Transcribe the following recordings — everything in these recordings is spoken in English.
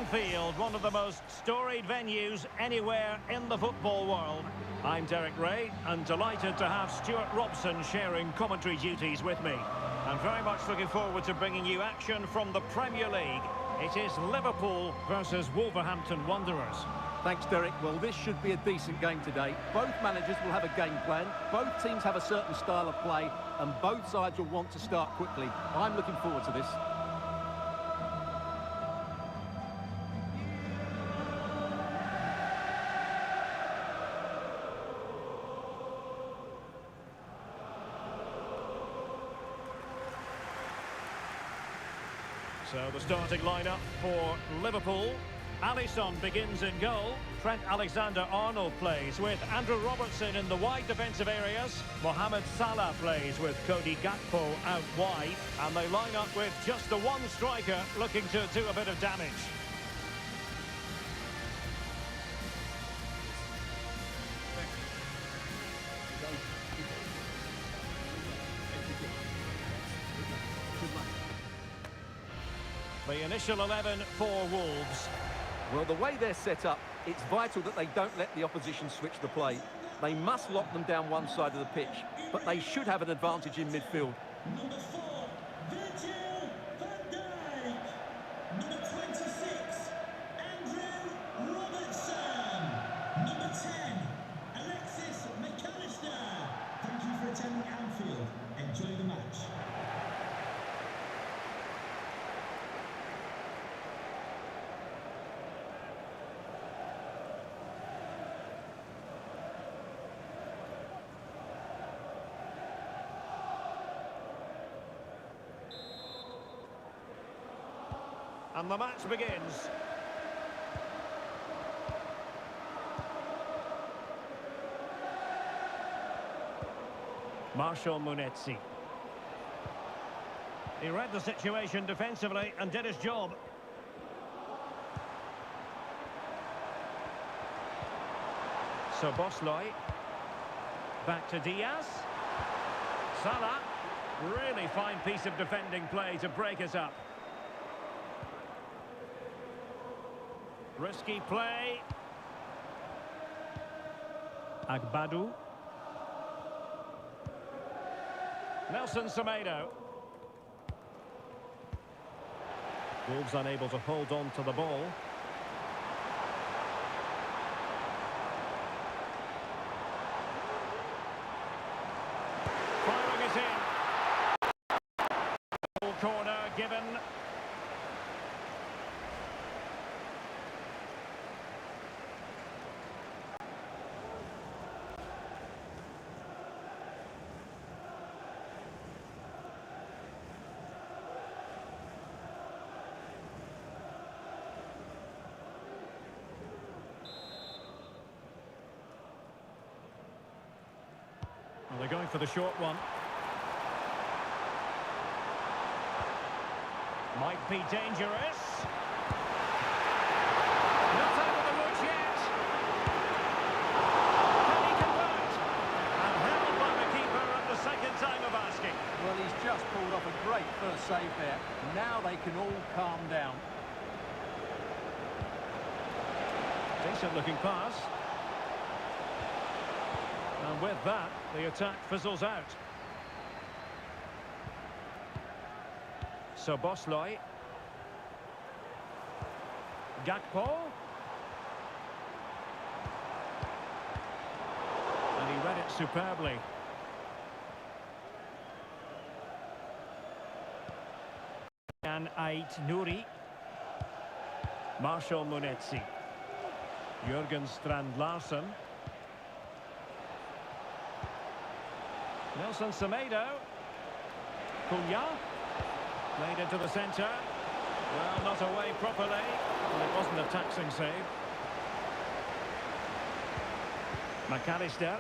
Anfield, one of the most storied venues anywhere in the football world. I'm Derek Ray, and delighted to have Stuart Robson sharing commentary duties with me. I'm very much looking forward to bringing you action from the Premier League. It is Liverpool versus Wolverhampton Wanderers. Thanks, Derek. Well, this should be a decent game today. Both managers will have a game plan. Both teams have a certain style of play, and both sides will want to start quickly. I'm looking forward to this. So the starting lineup for Liverpool. Alisson begins in goal. Trent Alexander-Arnold plays with Andrew Robertson in the wide defensive areas. Mohamed Salah plays with Cody Gakpo out wide. And they line up with just the one striker looking to do a bit of damage. The initial 11 for Wolves. Well, the way they're set up, it's vital that they don't let the opposition switch the play. They must lock them down one side of the pitch, but they should have an advantage in midfield. Number 4, Virgil van Dijk. Number 26, Andrew Robertson. Number 10, Alexis McAllister. Thank you for attending Anfield. Enjoy the match. And the match begins. Marshall Munetsi. He read the situation defensively and did his job. So Bosley. Back to Diaz. Salah. Really fine piece of defending play to break us up. Risky play. Agbadu. Nelson Semedo. Wolves unable to hold on to the ball. Firing it in. Goal corner given. Well, they're going for the short one. Might be dangerous. Not out of the woods yet. Can he convert? And held by the keeper at the second time of asking. Well, he's just pulled off a great first save there. Now they can all calm down. Decent looking pass. And with that, the attack fizzles out. So Bosley. Gakpo. And he read it superbly. And Ait Nouri. Marshall Munetsi. Jurgen Strand-Larsen. Nelson Semedo. Cunha. Played into the centre. Well, not away properly. Well, it wasn't a taxing save. McAllister.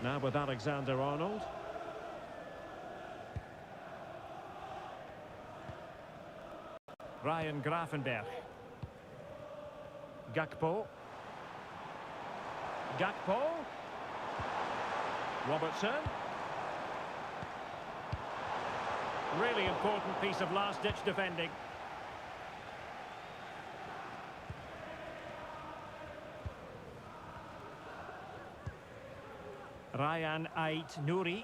Now with Alexander-Arnold. Ryan Gravenberch. Gakpo. Gakpo. Robertson. Really important piece of last-ditch defending. Ryan Ait Nouri.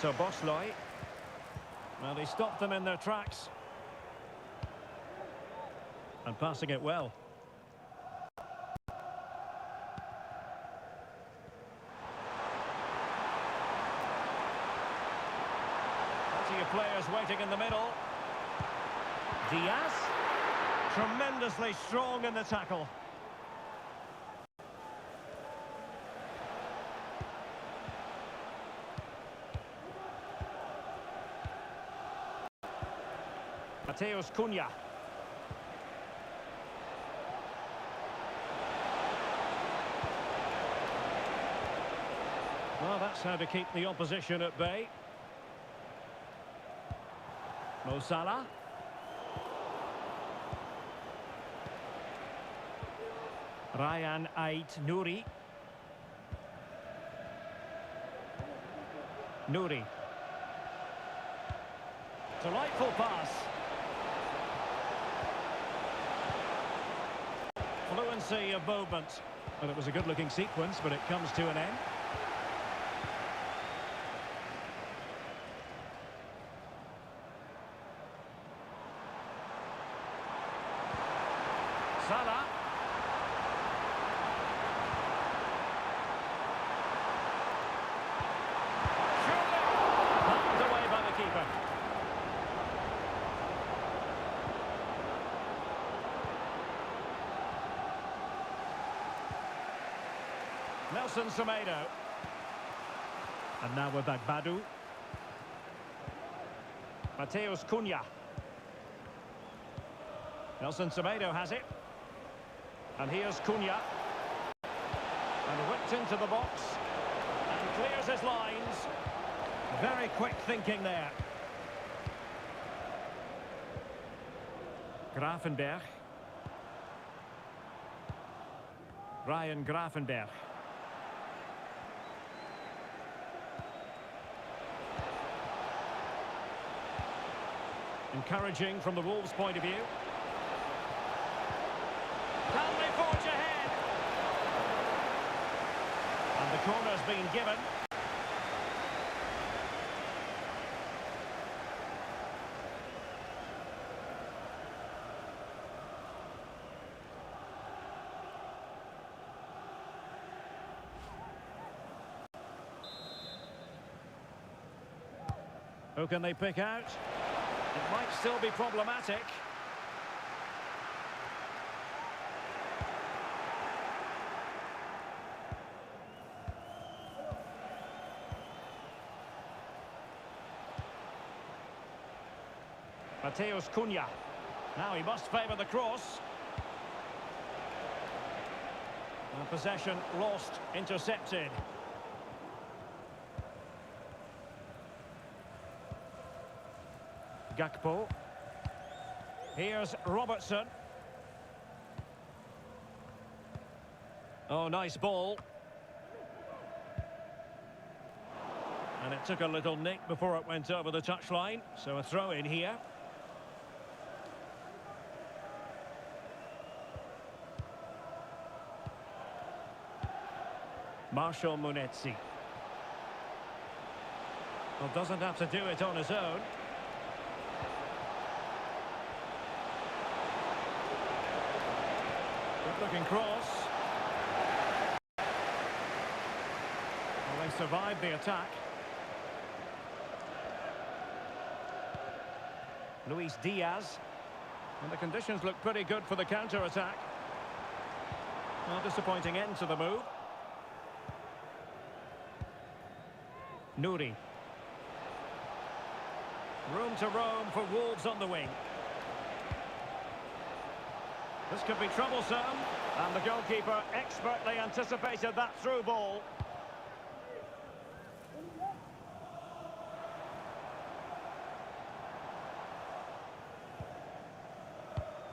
So Bosloy. Well, they stopped them in their tracks. And passing it well. Plenty of players waiting in the middle. Diaz. Tremendously strong in the tackle. Mateus Cunha. Well, that's how to keep the opposition at bay. Mo Salah. Ryan Ait Nouri. Nouri. Delightful pass. Fluency of movement. Well, it was a good-looking sequence, but it comes to an end. Salah. Surely. Knocked away by the keeper. Nelson Semedo. And now we're back. Badu. Mateus Cunha. Nelson Semedo has it. And here's Cunha. And whipped into the box. And clears his lines. Very quick thinking there. Gravenberg. Ryan Gravenberg. Encouraging from the Wolves' point of view. Can they forge ahead? And the corner's been given. Who can they pick out? It might still be problematic. Mateus Cunha. Now he must favour the cross. And possession lost, intercepted. Gakpo. Here's Robertson. Oh, nice ball. And it took a little nick before it went over the touchline. So a throw in here. Marshall Munetsi. Well, doesn't have to do it on his own. Good-looking cross. Well, they survived the attack. Luis Diaz. And the conditions look pretty good for the counter-attack. Well, disappointing end to the move. Nouri. Room to roam for Wolves on the wing. This could be troublesome. And the goalkeeper expertly anticipated that through ball.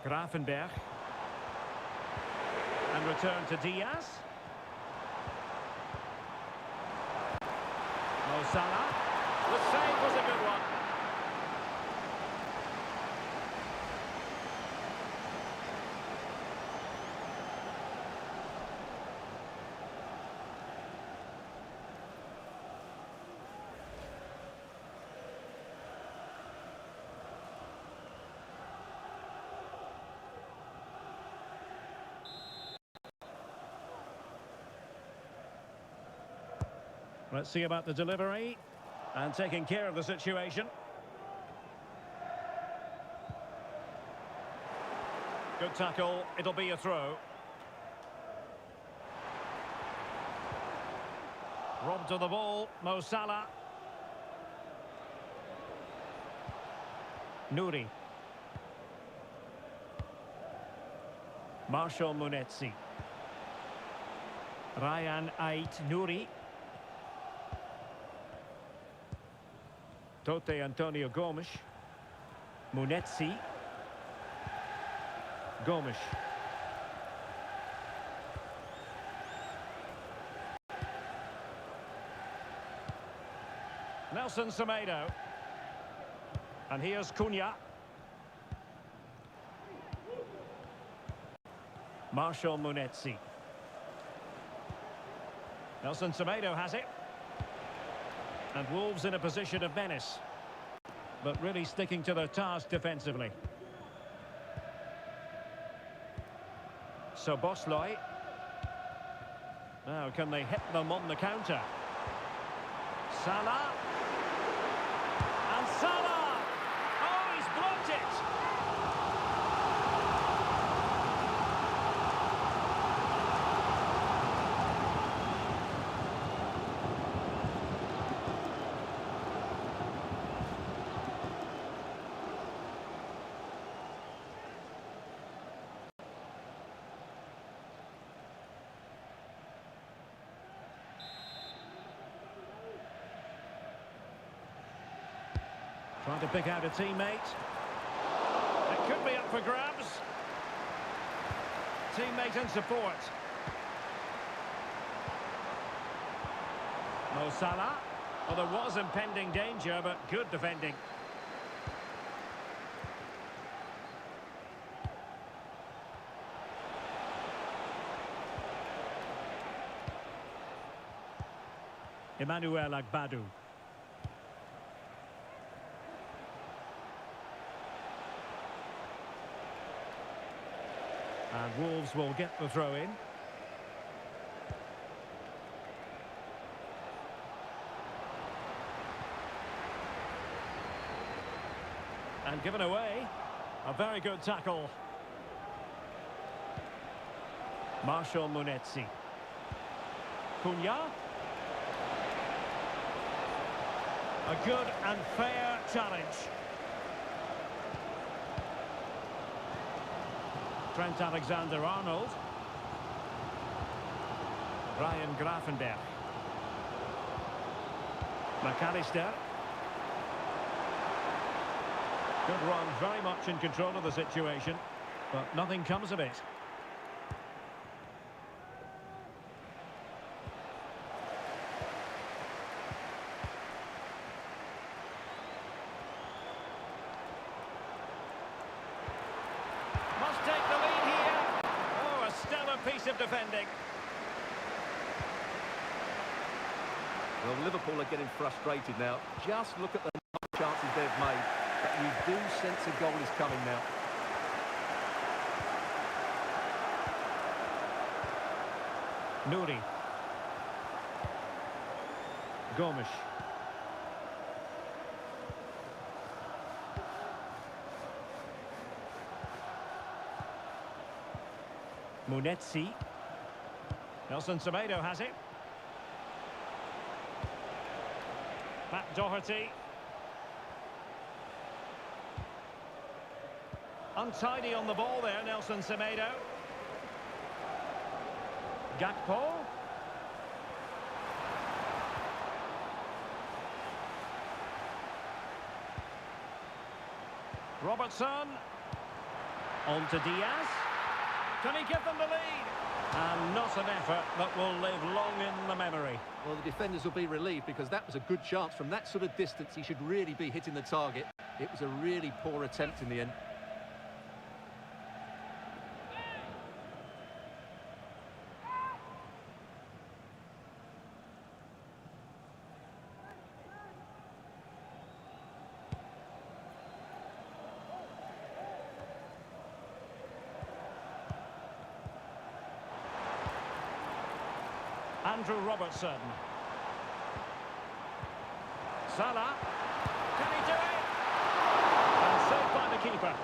Gravenberg. And return to Diaz. Mo Salah. The save was a good one. Let's see about the delivery. And taking care of the situation. Good tackle. It'll be a throw. Robbed of the ball. Mo Salah. Nouri. Marshall Munetsi. Ryan Ait Nouri. Tote Antonio Gomes. Munetsi. Gomes. Nelson Semedo. And here's Cunha. Marshall Munetsi. Nelson Semedo has it. And Wolves in a position of menace. But really sticking to their task defensively. So Bosloy. Now can they hit them on the counter? Salah. And Salah! Oh, he's blocked it! Trying to pick out a teammate. It could be up for grabs. Teammate in support. Mo Salah. Well, there was impending danger, but good defending. Emmanuel Agbadou. And Wolves will get the throw in. And given away. A very good tackle. Marshall Munetsi. Cunha. A good and fair challenge. Trent Alexander-Arnold. Ryan Gravenberch. McAllister. Good run, very much in control of the situation, but nothing comes of it. Must take the lead here. Oh, a stellar piece of defending. Well, Liverpool are getting frustrated now. Just look at the chances they've made. But you do sense a goal is coming now. Nouri. Gomes. Munetsi. Nelson Semedo has it. Matt Doherty. Untidy on the ball there, Nelson Semedo. Gakpo. Robertson. On to Diaz. Can he give them the lead? And not an effort that will live long in the memory. Well, the defenders will be relieved because that was a good chance. From that sort of distance, he should really be hitting the target. It was a really poor attempt in the end. Andrew Robertson. Salah. Can he do it? And saved by the keeper.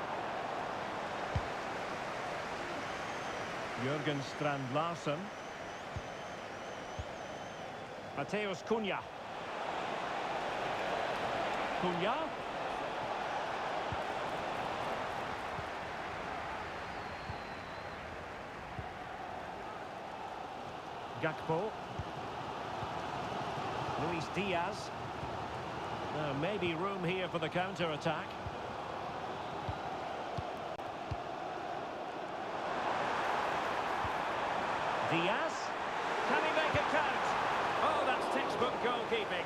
Jurgen Strand Larsen. Mateus Cunha. Cunha. Gakpo. Luis Diaz. Maybe room here for the counter-attack. Diaz. Can he make it count? Oh, that's textbook goalkeeping.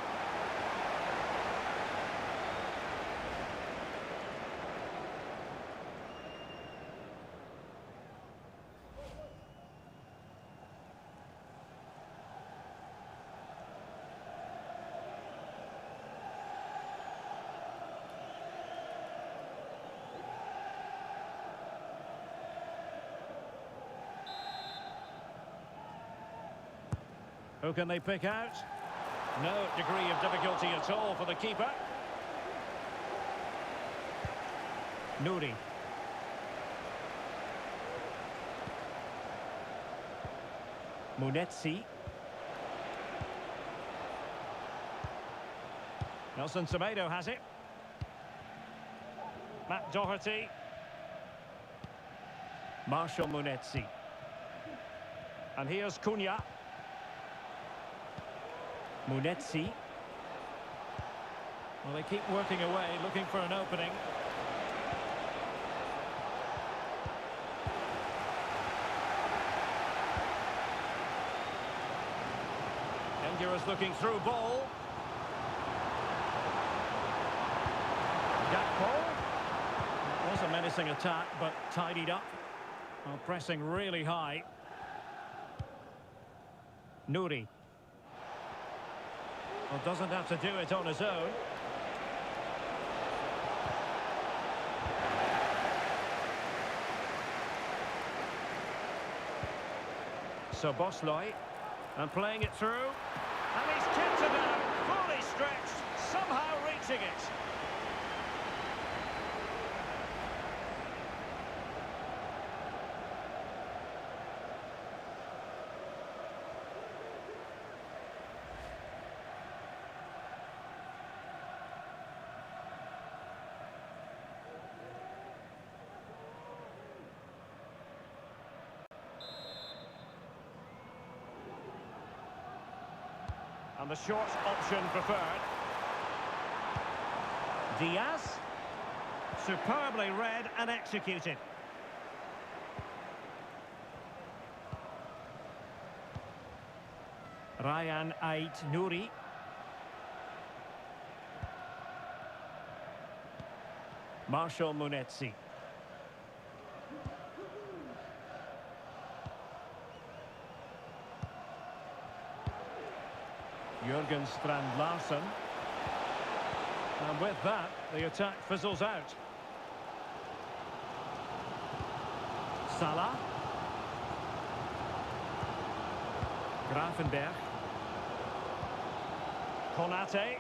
Who can they pick out? No degree of difficulty at all for the keeper. Nouri. Munetsi. Nelson Semedo has it. Matt Doherty. Marshall Munetsi. And here's Cunha. Munetsi. Well, they keep working away, looking for an opening. Endurance looking through ball. Gakpo. It was a menacing attack, but tidied up. Well, pressing really high. Nouri. Well, doesn't have to do it on his own. So Bosley, and playing it through, and he's kept it out, fully stretched, somehow reaching it. And the short option preferred. Diaz. Superbly read and executed. Ryan Ait Nouri. Marshall Munetsi. Jurgen Strand Larsen. And with that, the attack fizzles out. Salah. Grafenberg. Konate.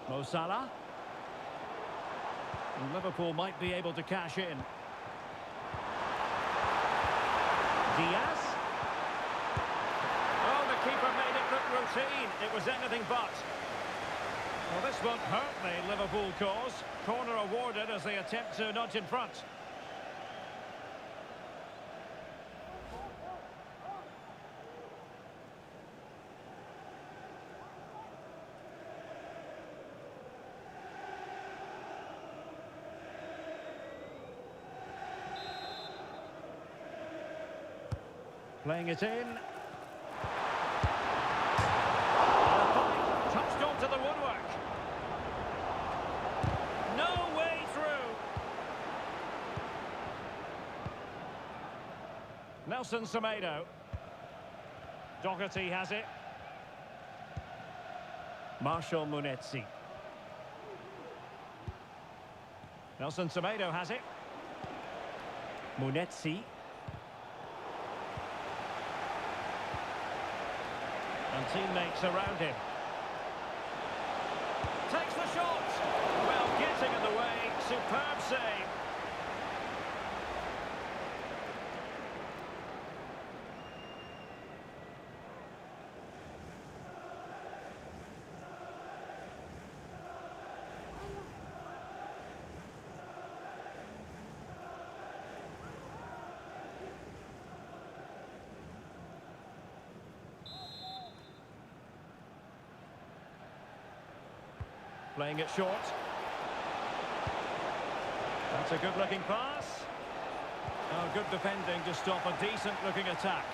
Mo Salah. And Liverpool might be able to cash in. Diaz. Keeper made it look routine. It was anything but. Well, this won't hurt the Liverpool cause. Corner awarded as they attempt to nudge in front. Playing it in. To the woodwork. No way through. Nelson Semedo. Doherty has it. Marshall Munetsi. Nelson Semedo has it. Munetsi. And teammates around him. Takes the shot. Well, getting in the way. Superb save. Playing it short. That's a good-looking pass. Oh, good defending to stop a decent-looking attack.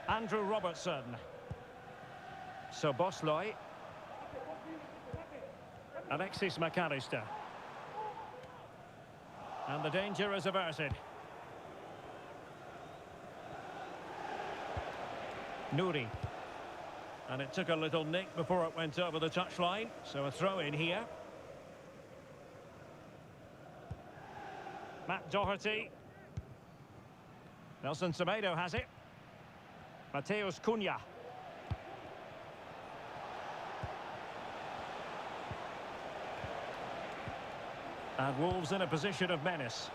Andrew Robertson. So Bosloy. Alexis McAllister. And the danger is averted. Nouri. And it took a little nick before it went over the touchline, so a throw in here. Matt Doherty. Nelson Semedo has it. Mateus Cunha. And Wolves in a position of menace.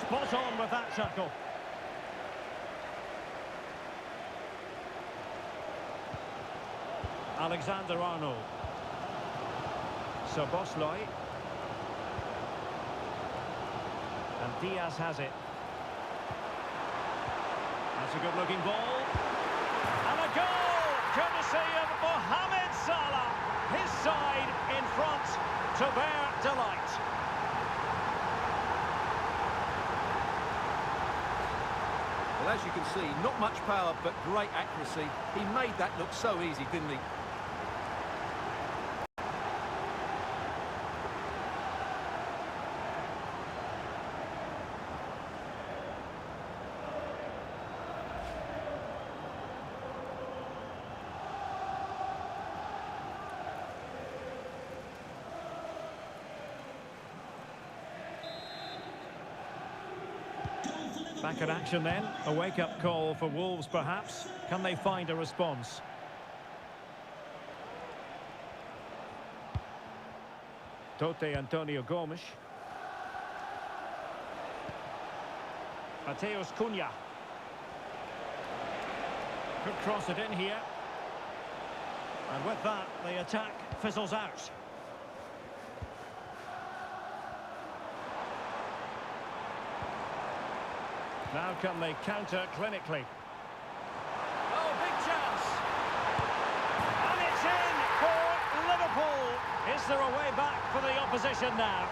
Spot on with that tackle. Alexander-Arnold. So Bosloy. And Diaz has it. That's a good-looking ball. And a goal, courtesy of Mohamed Salah. His side in front to bear delight. Well, as you can see, not much power, but great accuracy. He made that look so easy, didn't he? Back in action then. A wake-up call for Wolves, perhaps. Can they find a response? Tote Antonio Gomes. Mateus Cunha. Could cross it in here. And with that, the attack fizzles out. Now can they counter clinically? Oh, big chance! And it's in for Liverpool! Is there a way back for the opposition now?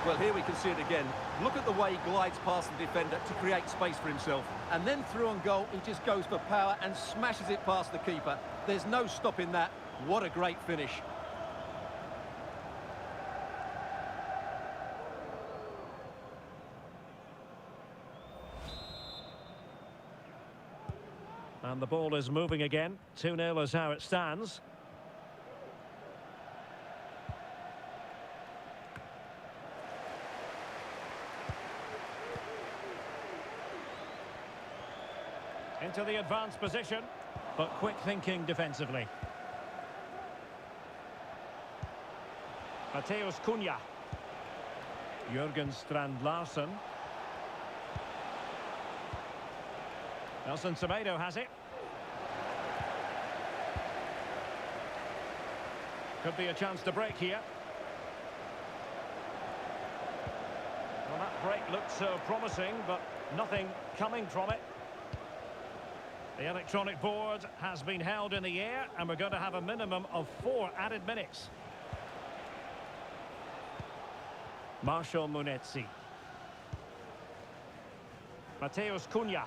Well, here we can see it again. Look at the way he glides past the defender to create space for himself. And then through on goal, he just goes for power and smashes it past the keeper. There's no stopping that. What a great finish. And the ball is moving again. 2-0 is how it stands. Into the advanced position, but quick thinking defensively. Mateus Cunha. Jurgen Strand-Larsen. Nelson Semedo has it. Could be a chance to break here. Well, that break looked so promising, but nothing coming from it. The electronic board has been held in the air, and we're going to have a minimum of 4 added minutes. Marshall Munetsi. Mateus Cunha.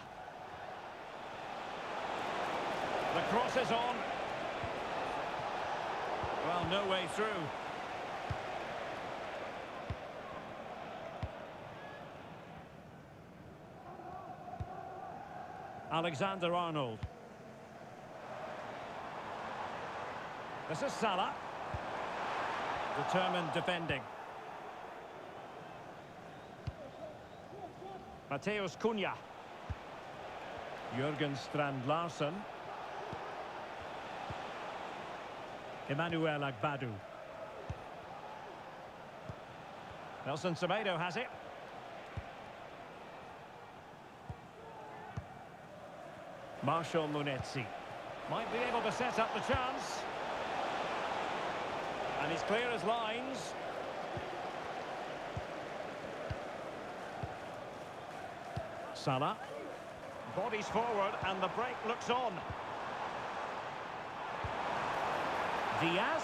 The cross is on. Well, no way through. Alexander-Arnold. This is Salah. Determined defending. Mateus Cunha. Jurgen Strand-Larsen. Emmanuel Agbadou. Nelson Semedo has it. Marshall Munetsi might be able to set up the chance. And he's clear as lines. Salah. Bodies forward and the break looks on. Diaz.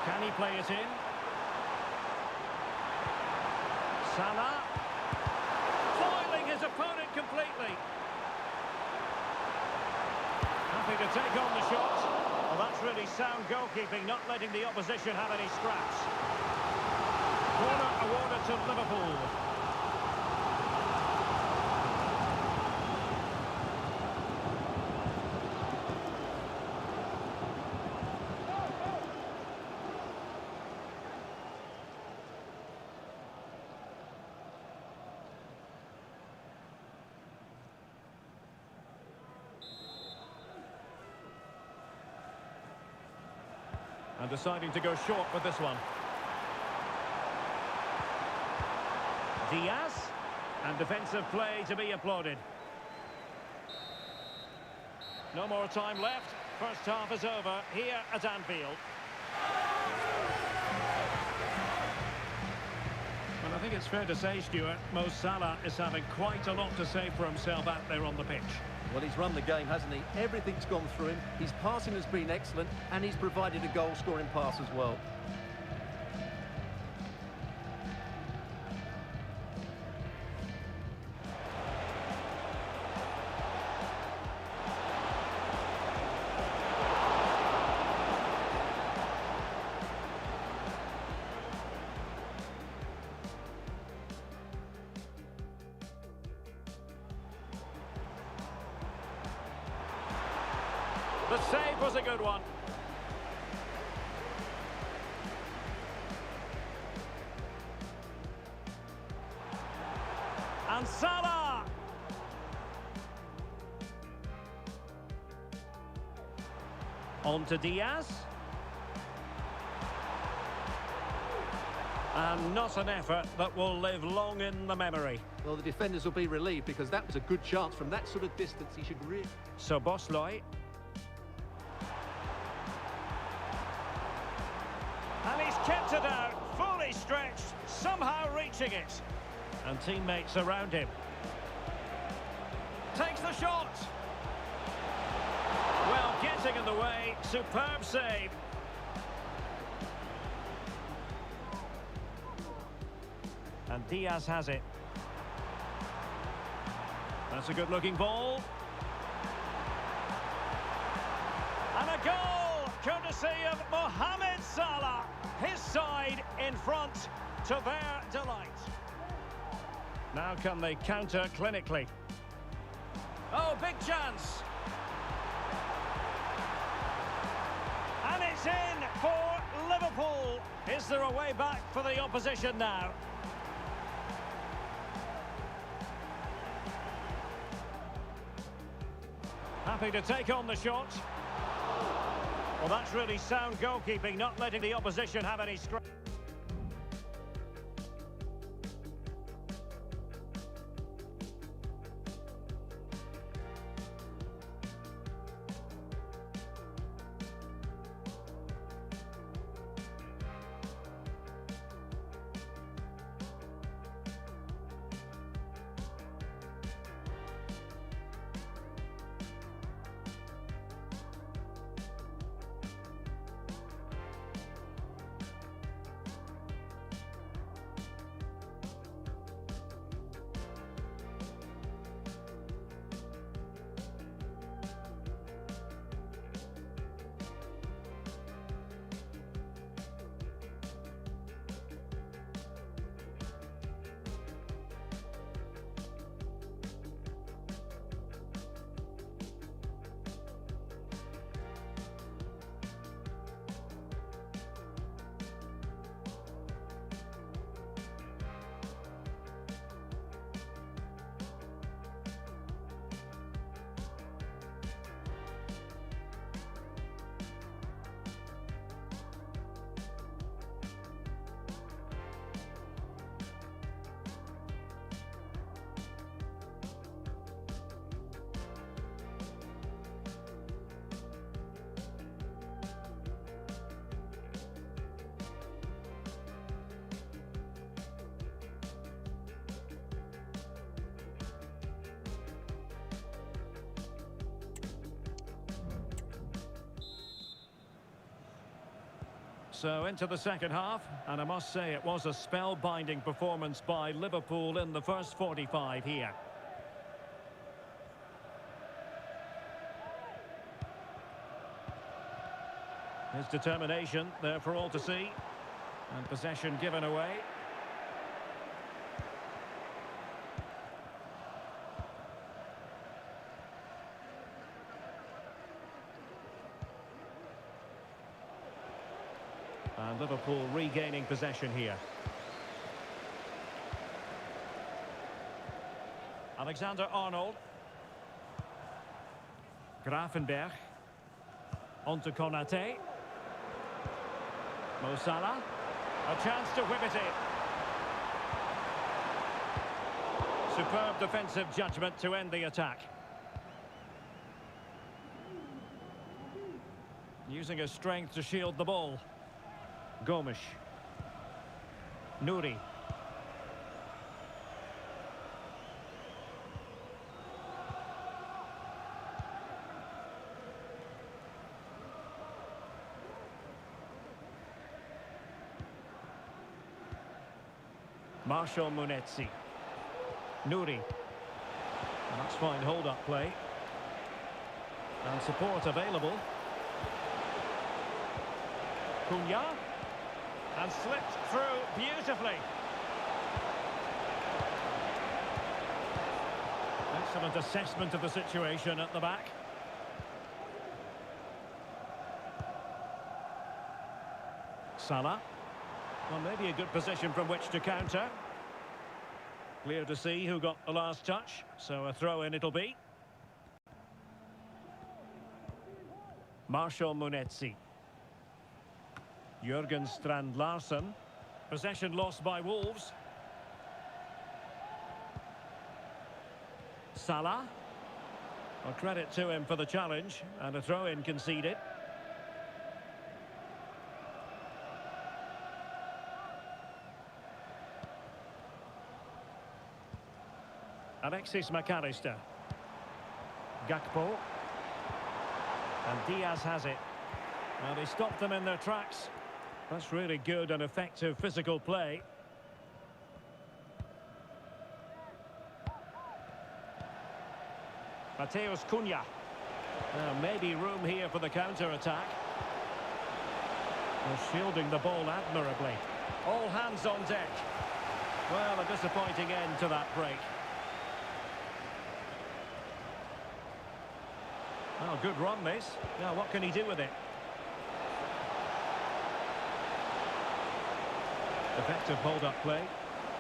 Can he play it in? Salah. Foiling his opponent completely. Happy to take on the shot. Well, that's really sound goalkeeping, not letting the opposition have any scraps. Corner awarded to Liverpool. And deciding to go short with this one. Diaz. And defensive play to be applauded. No more time left. First half is over here at Anfield. Well, I think it's fair to say, Stuart, Mo Salah is having quite a lot to say for himself out there on the pitch. Well, he's run the game, hasn't he? Everything's gone through him. His passing has been excellent, and he's provided a goal-scoring pass as well. The save was a good one. And Salah! On to Diaz. And not an effort that will live long in the memory. Well, the defenders will be relieved because that was a good chance from that sort of distance. He should really... So Bosloy. And he's kept it out, fully stretched, somehow reaching it. And teammates around him. Takes the shot. Well, getting in the way, superb save. And Diaz has it. That's a good-looking ball. And a goal, courtesy of Mohamed Salah. His side in front to their delight. Now can they counter clinically? Oh, big chance. And it's in for Liverpool. Is there a way back for the opposition now? Happy to take on the shot. Well, that's really sound goalkeeping, not letting the opposition have any scratch. So into the second half, and I must say it was a spellbinding performance by Liverpool in the first 45 here. His determination there for all to see. And possession given away. And Liverpool regaining possession here. Alexander-Arnold. Gravenberch. On to Konate. Mo Salah. A chance to whip it in. Superb defensive judgment to end the attack. Using his strength to shield the ball. Gomes. Nouri. Marshall Munetsi. Nouri. That's fine hold-up play. And support available. Cunha. And slipped through beautifully. Excellent assessment of the situation at the back. Salah. Well, maybe a good position from which to counter. Clear to see who got the last touch, so a throw-in it'll be. Marshall Munetsi. Jurgen Strand-Larsen. Possession lost by Wolves. Salah. Well, credit to him for the challenge, and a throw-in conceded. Alexis McAllister. Gakpo. And Diaz has it. Well, they stopped them in their tracks. That's really good and effective physical play. Mateus Cunha. Maybe room here for the counter-attack. They're shielding the ball admirably. All hands on deck. Well, a disappointing end to that break. Oh, good run, this. Now, what can he do with it? Effective hold-up play.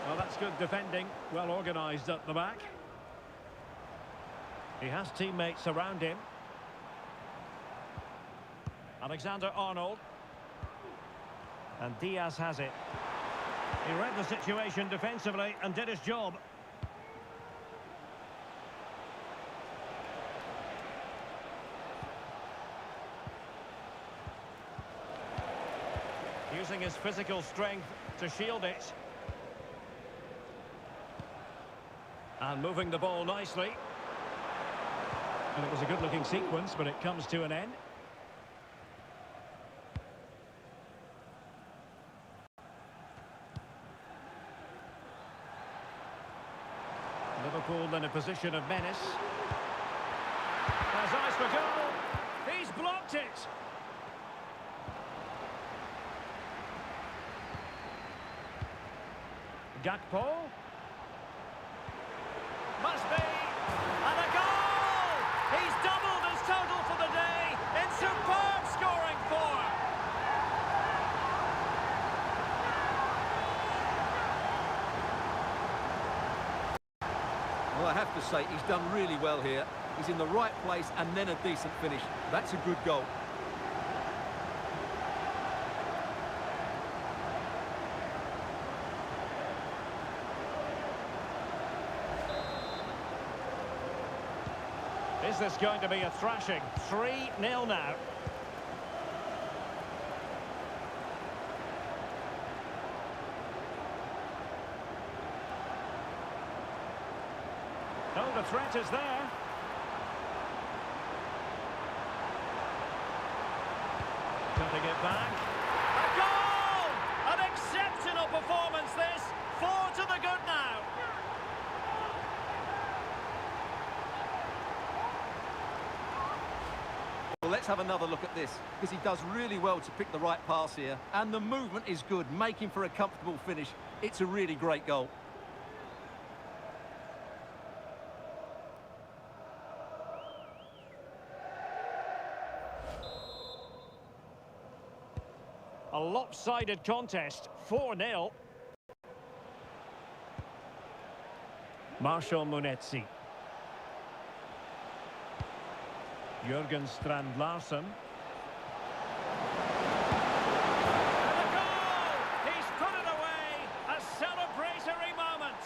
Well, that's good defending. Well organised at the back. He has teammates around him. Alexander-Arnold. And Diaz has it. He read the situation defensively and did his job. Using his physical strength to shield it. And moving the ball nicely. And it was a good-looking sequence, but it comes to an end. Liverpool in a position of menace. Has eyes for goal. He's blocked it. Gakpo. Must be. And a goal! He's doubled his total for the day in superb scoring form. Well, I have to say, he's done really well here. He's in the right place and then a decent finish. That's a good goal. Is this going to be a thrashing? 3-0 now. Oh, the threat is there. Cutting it back. A goal! Well, let's have another look at this, because he does really well to pick the right pass here. And the movement is good, making for a comfortable finish. It's a really great goal. A lopsided contest, 4-0. Marshall Munetsi. Jürgen Strand-Larsen. And a goal! He's put it away! A celebratory moment!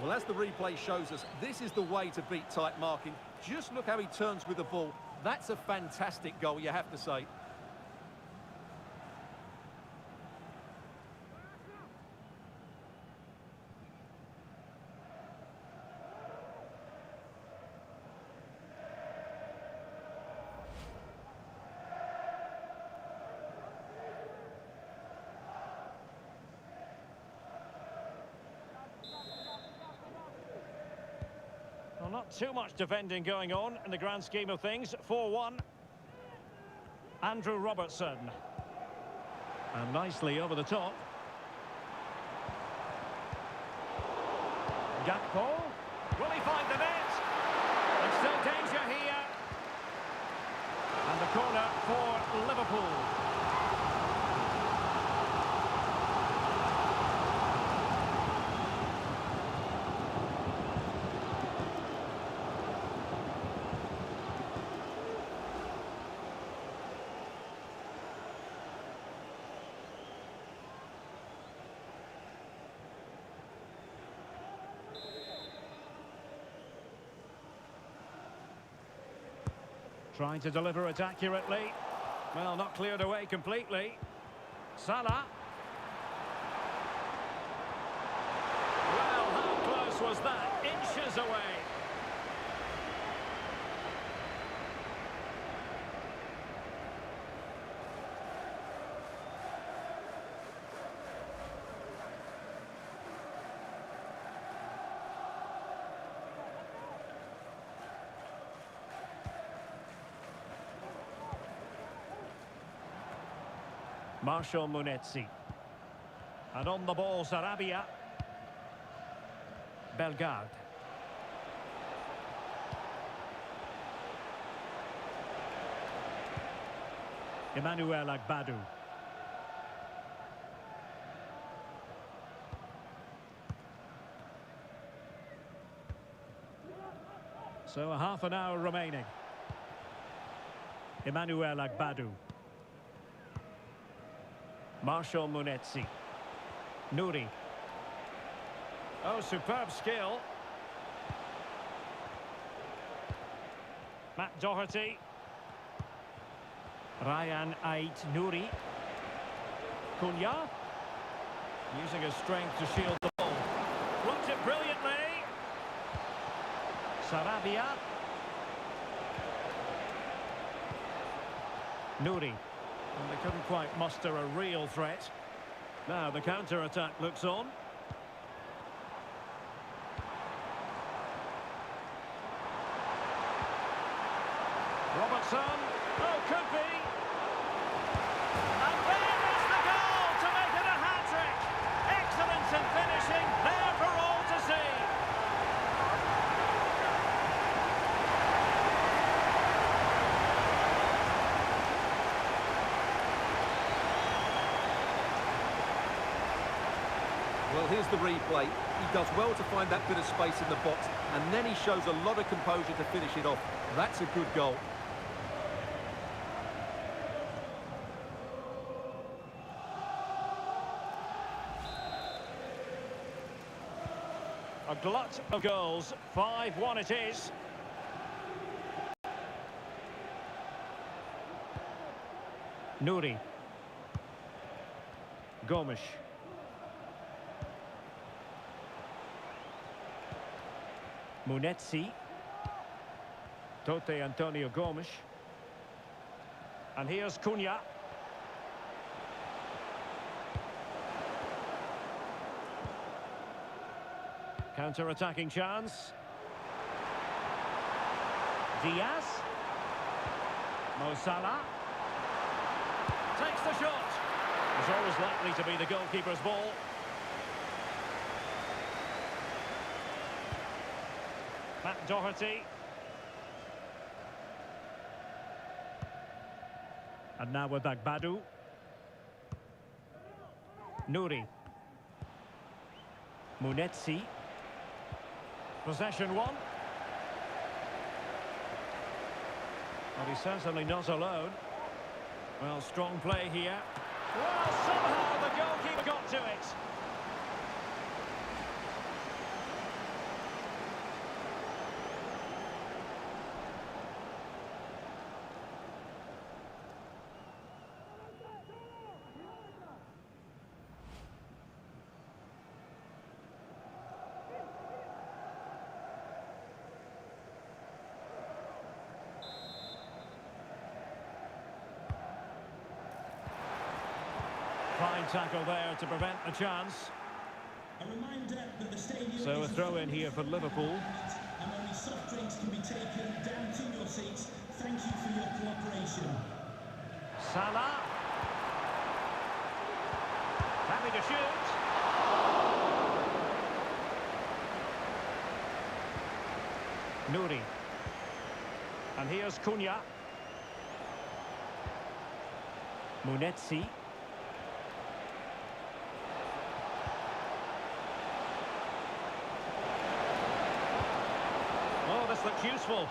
Well, as the replay shows us, this is the way to beat tight marking. Just look how he turns with the ball. That's a fantastic goal, you have to say. Well, not too much defending going on in the grand scheme of things. 4-1. Andrew Robertson. And nicely over the top. Gakpo. Will he find the net? And still danger here. And the corner for Liverpool. Trying to deliver it accurately. Well, not cleared away completely. Salah. Well, how close was that? Inches away. Marshall Munetsi. And on the ball, Sarabia. Bellegarde. Emmanuel Agbadou. So a half an hour remaining. Emmanuel Agbadou. Marshall Munetsi. Nouri. Oh, superb skill. Matt Doherty. Ryan Ait Nouri. Cunha. Using his strength to shield the ball. Blocked it brilliantly. Sarabia. Nouri. And they couldn't quite muster a real threat. Now the counter-attack looks on. Robertson. Oh, could be. And there is the goal to make it a hat-trick. Excellence in finishing, there for all to see. Well, here's the replay. He does well to find that bit of space in the box, and then he shows a lot of composure to finish it off. That's a good goal. A glut of goals. 5-1 it is. Nouri. Gomes. Munetsi. Tote Antonio Gomes. And here's Cunha. Counter-attacking chance. Diaz. Mo Salah. Takes the shot. It's always likely to be the goalkeeper's ball. Matt Doherty. And now with Agbadu. Nouri. Munetsi. Possession one. But he's certainly not alone. Well, strong play here. Well, somehow the goalkeeper got to it. Fine tackle there to prevent the chance. A reminder that the stadium So a is throw in here for Liverpool. and only soft drinks can be taken down to your seats. Thank you for your cooperation. Salah. Happy to shoot. Nouri. And here's Cunha. Munetsi. Oh, this looks useful.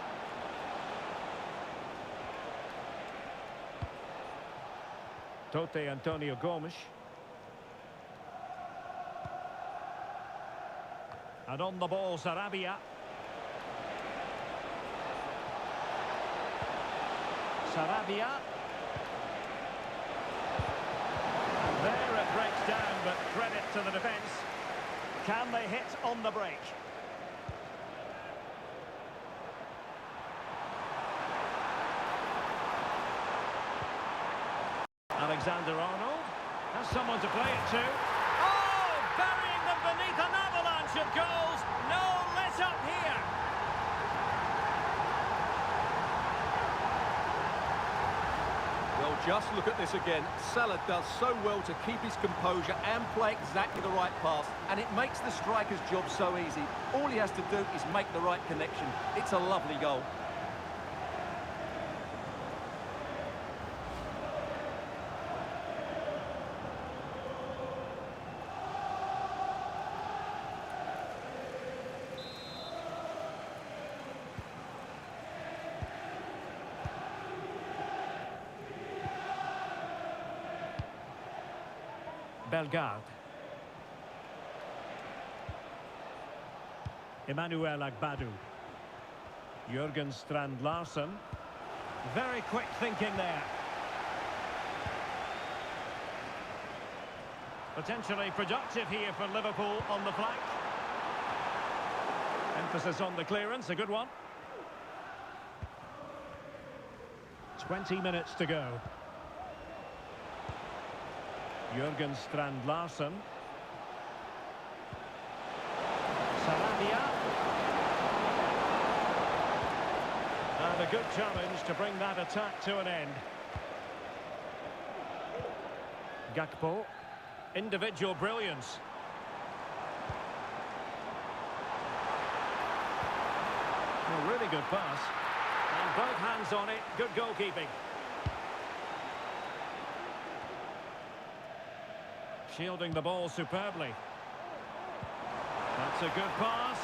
Tote Antonio Gomes. And on the ball, Sarabia. Sarabia. And there it breaks down, but credit to the defence. Can they hit on the break? Alexander-Arnold has someone to play it to. Oh, burying them beneath an avalanche of goals. No let up here. Well, just look at this again. Salah does so well to keep his composure and play exactly the right pass, and it makes the striker's job so easy. All he has to do is make the right connection. It's a lovely goal. Bellegarde. Emmanuel Agbadu. Jurgen Strand Larsen. Very quick thinking there. Potentially productive here for Liverpool on the flank. Emphasis on the clearance, a good one. 20 minutes to go. Jurgen Strand Larsen. Sarabia. And a good challenge to bring that attack to an end. Gakpo. Individual brilliance. A really good pass. And both hands on it, good goalkeeping. Shielding the ball superbly. That's a good pass.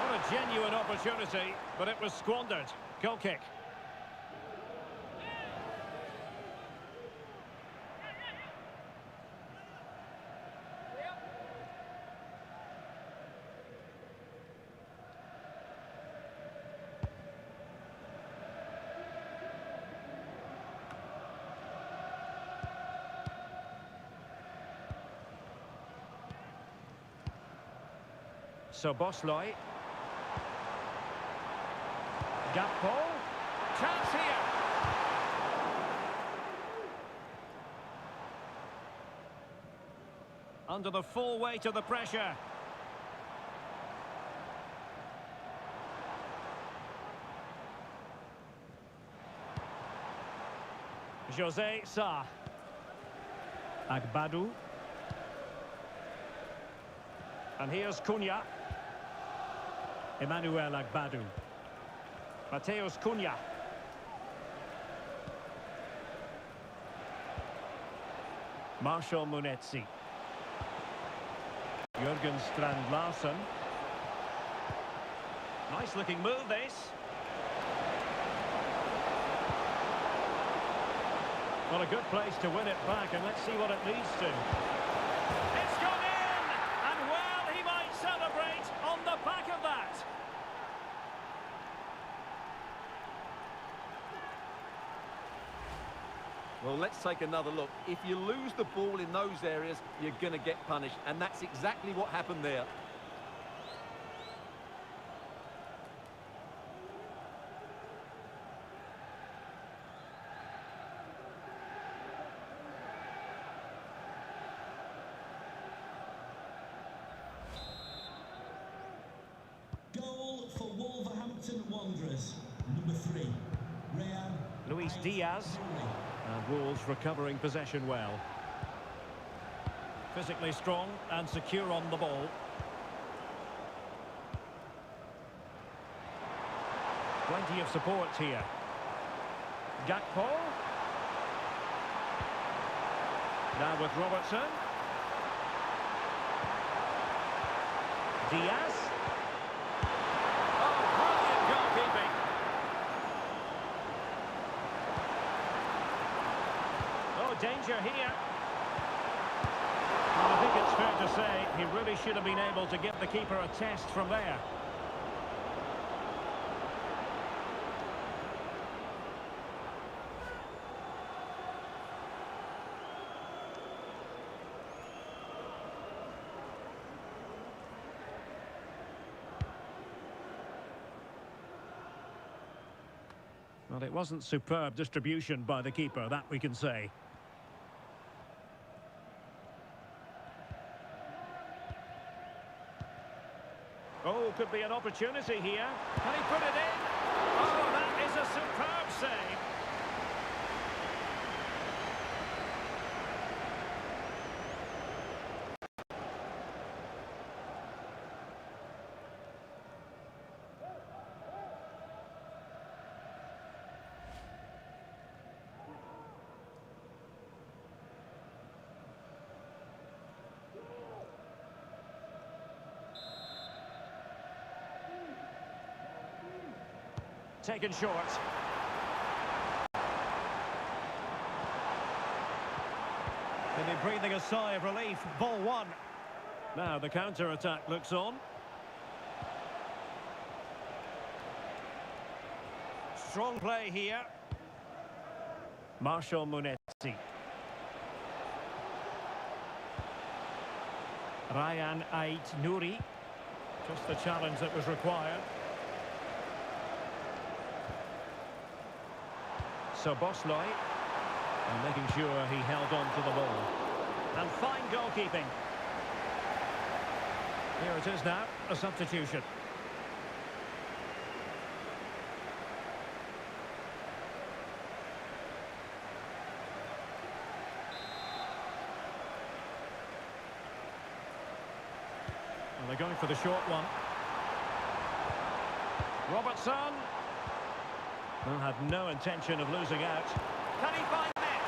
What a genuine opportunity, but it was squandered. Goal kick. So Bosley. Gakpo. Chance here. Under the full weight of the pressure. Jose Sa. Agbadu. And here's Cunha. Emmanuel Agbadu. Mateus Cunha. Marshall Munetsi. Jürgen Strand Larsen. Nice looking move, this. Well, a good place to win it back, and let's see what it leads to. It's gone in! And well, he might celebrate on the back of that. Well, let's take another look. If you lose the ball in those areas, you're going to get punished, and that's exactly what happened there. Goal for Wolverhampton Wanderers. Number 3, Real Luis Diaz. And Wolves recovering possession well. Physically strong and secure on the ball. Plenty of support here. Gakpo. Now with Robertson. Diaz. Oh, brilliant goalkeeping. Oh, danger here. Well, I think it's fair to say he really should have been able to give the keeper a test from there. Well, it wasn't superb distribution by the keeper, that we can say. Oh, could be an opportunity here. Can he put it in? Oh, that is a superb save. Taken short. They'll be breathing a sigh of relief. Ball one. Now the counter-attack looks on. Strong play here. Marshall Munetsi. Ryan Ait Nouri. Just the challenge that was required. So Bosley, and making sure he held on to the ball. And fine goalkeeping. Here it is now, a substitution. And they're going for the short one. Robertson. Who had no intention of losing out. Can he find net?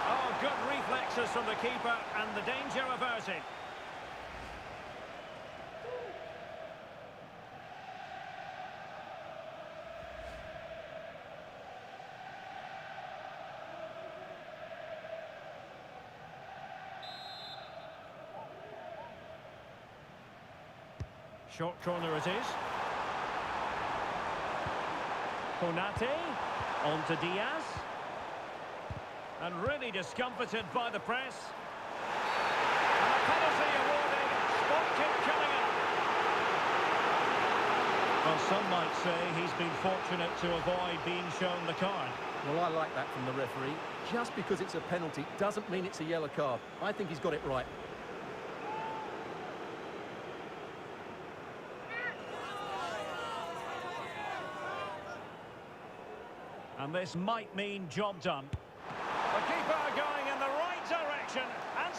Oh, good reflexes from the keeper and the danger averted. Short corner it is. Konate, on to Diaz. And really discomfited by the press. And a penalty awarded. Spot kick coming up. Well, some might say he's been fortunate to avoid being shown the card. Well, I like that from the referee. Just because it's a penalty doesn't mean it's a yellow card. I think he's got it right. And this might mean job done.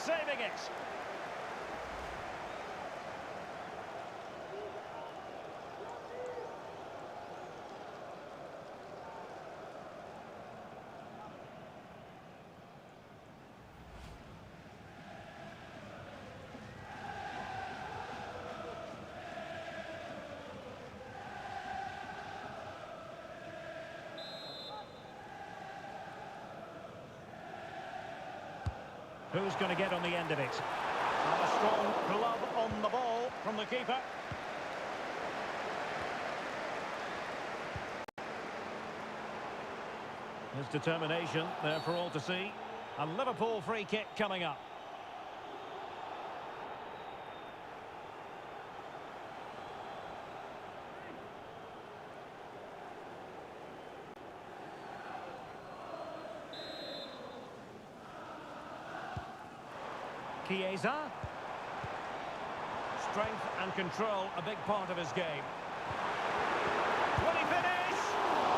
saving it. Who's going to get on the end of it? And a strong glove on the ball from the keeper. His determination there for all to see. A Liverpool free kick coming up. Chiesa. Strength and control, a big part of his game. Will he finish?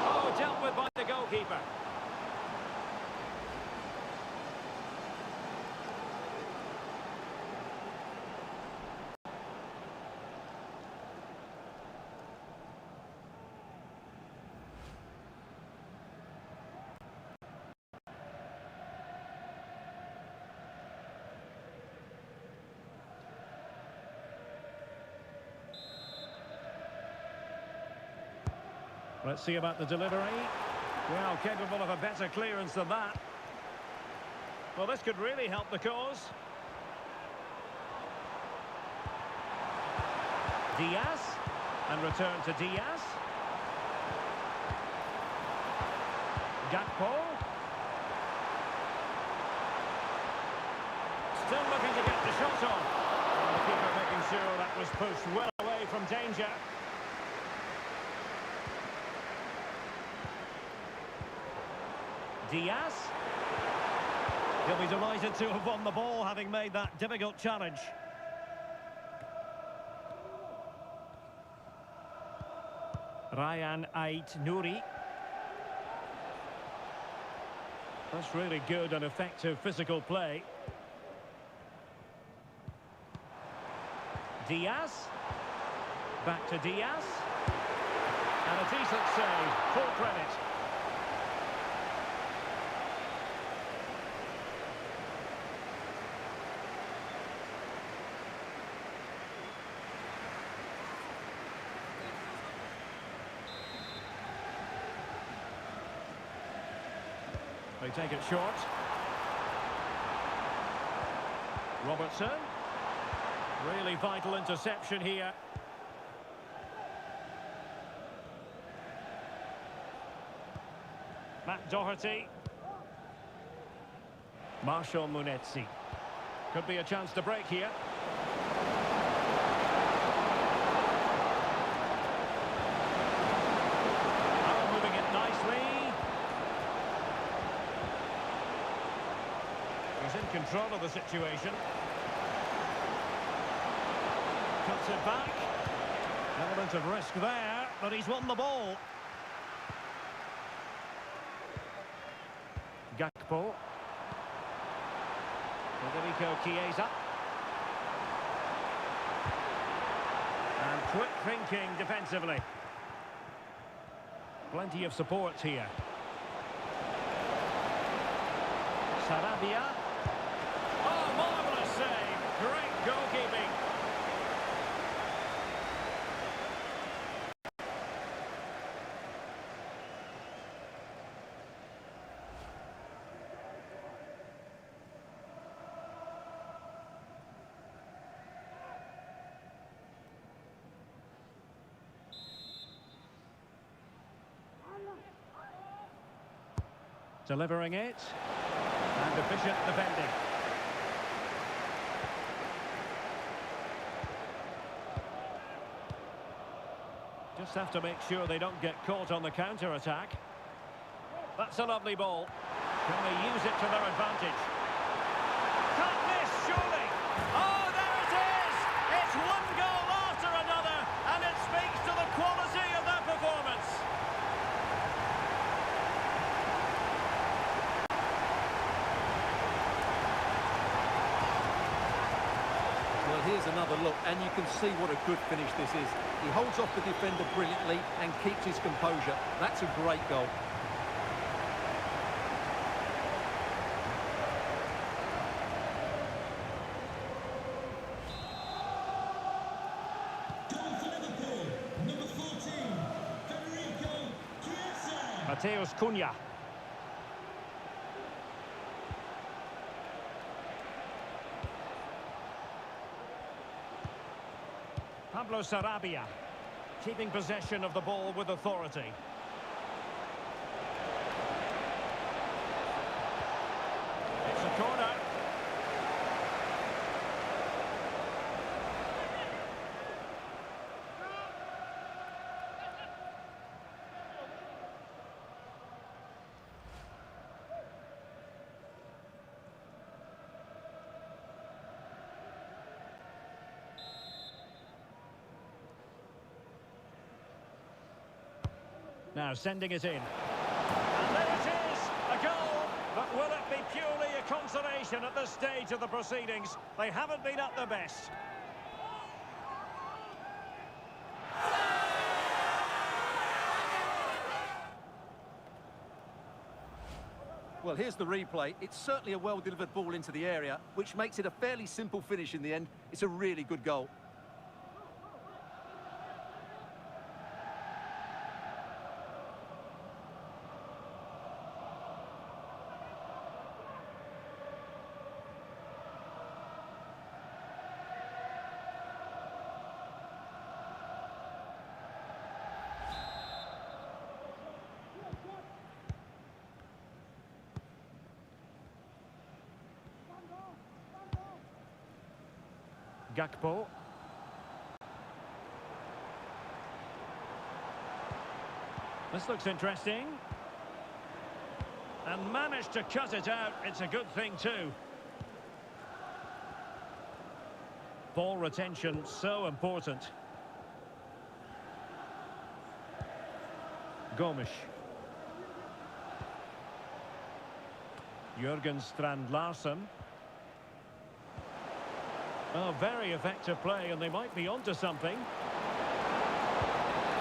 Oh, dealt with by the goalkeeper. Let's see about the delivery. Well, capable of a better clearance than that. Well, this could really help the cause. Diaz. And return to Diaz. Gakpo. Still looking to get the shot on. And the keeper making sure that was pushed well away from danger. Diaz. He'll be delighted to have won the ball, having made that difficult challenge. Ryan Ait-Nouri. That's really good and effective physical play. Diaz. Back to Diaz. And a decent save. Full credit. They take it short. Robertson. Really vital interception here. Matt Doherty. Marshall Munetsi. Could be a chance to break here. Oh, moving it nicely. He's in control of the situation. Cuts it back. Element of risk there, but he's won the ball. Gakpo. Federico Chiesa. And quick thinking defensively. Plenty of support here. Sarabia. Oh, marvellous save. Great goalkeeping. Delivering it. And efficient defending. Just have to make sure they don't get caught on the counter-attack. That's a lovely ball. Can they use it to their advantage? Can't miss, surely! Oh, there it is! It's one goal after another, and it speaks to the quality of that performance. look, and you can see what a good finish this is. He holds off the defender brilliantly and keeps his composure. That's a great goal. Goal for Liverpool, number 14, Federico Chiesa. Mateus Cunha. Pablo Sarabia, keeping possession of the ball with authority. It's a corner. Now sending it in. And there it is, a goal. But will it be purely a consolation at this stage of the proceedings? They haven't been at their best. Well, here's the replay. It's certainly a well-delivered ball into the area, which makes it a fairly simple finish in the end. It's a really good goal. Gakpo. This looks interesting. And managed to cut it out. It's a good thing too. Ball retention so important. Gomes. Jurgen Strand Larsen. Oh, very effective play, and they might be onto something.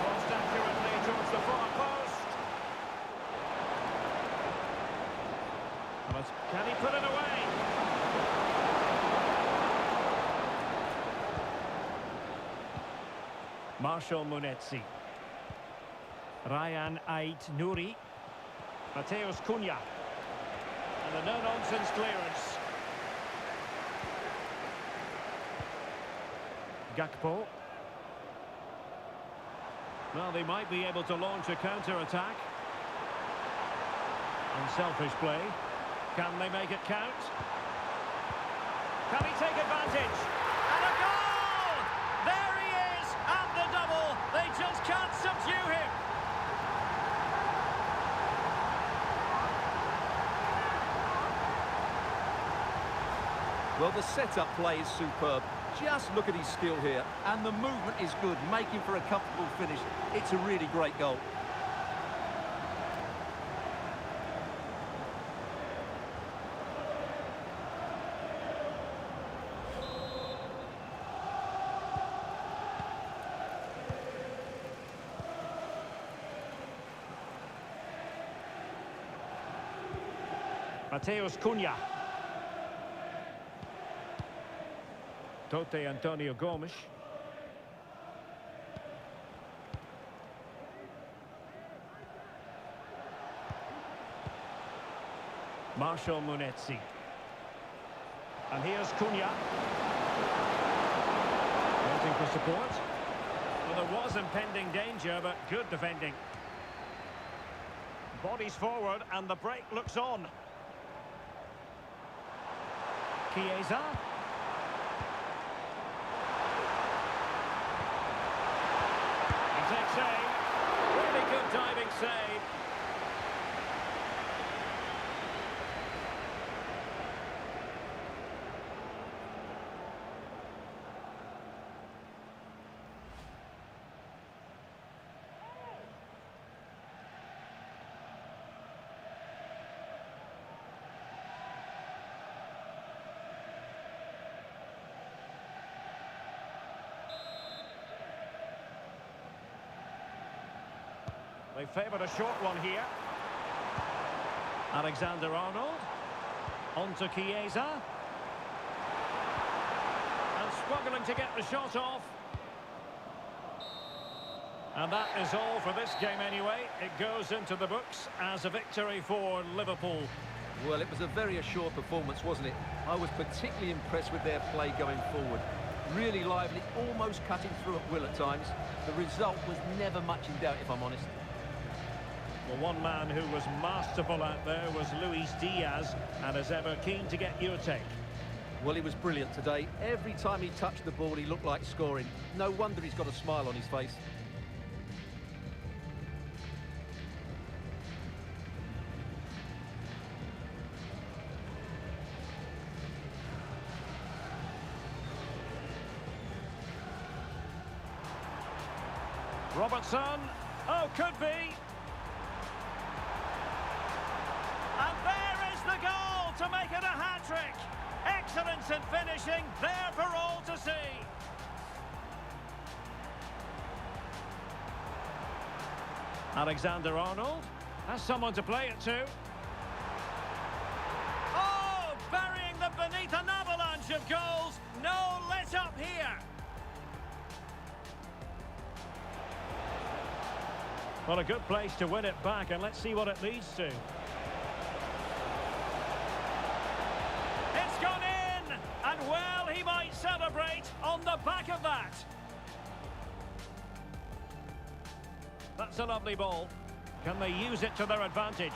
Crossed accurately towards the far post. But can he put it away? Marshal Munetsi. Ryan Ait Nouri. Mateus Cunha. And a no-nonsense clearance. Gakpo. Well, they might be able to launch a counter-attack. Unselfish play. Can they make it count? Can he take advantage? And a goal! There he is! And the double! They just can't subdue him! Well, the setup play is superb. Just look at his skill here. And the movement is good, making for a comfortable finish. It's a really great goal. Mateus Cunha. Tote Antonio Gomes. Marshal Munetsi. And here's Cunha. Waiting for support. Well, there was impending danger, but good defending. Bodies forward, and the break looks on. Chiesa. Exact save. Really good diving save. They favoured a short one here. Alexander-Arnold. On to Chiesa. And struggling to get the shot off. And that is all for this game anyway. It goes into the books as a victory for Liverpool. Well, it was a very assured performance, wasn't it? I was particularly impressed with their play going forward. Really lively, almost cutting through at will at times. The result was never much in doubt, if I'm honest. Well, one man who was masterful out there was Luis Diaz, and as ever, keen to get your take. Well, he was brilliant today. Every time he touched the ball, he looked like scoring. No wonder he's got a smile on his face. Robertson. Oh, could be. And there is the goal to make it a hat-trick. Excellence in finishing, there for all to see. Alexander-Arnold has someone to play it to. Oh, burying them beneath an avalanche of goals. No let-up here. Well, a good place to win it back, and let's see what it leads to. It's gone in, and well, he might celebrate on the back of that. That's a lovely ball. Can they use it to their advantage?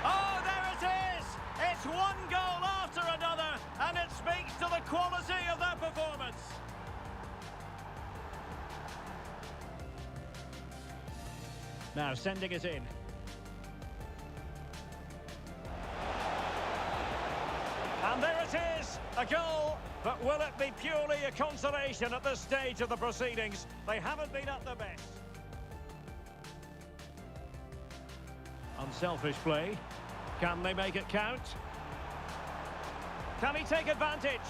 Oh, there it is! It's one goal after another, and it speaks to the quality of their performance. Now sending it in. And there it is, a goal. But will it be purely a consolation at this stage of the proceedings? They haven't been at their best. Unselfish play. Can they make it count? Can he take advantage?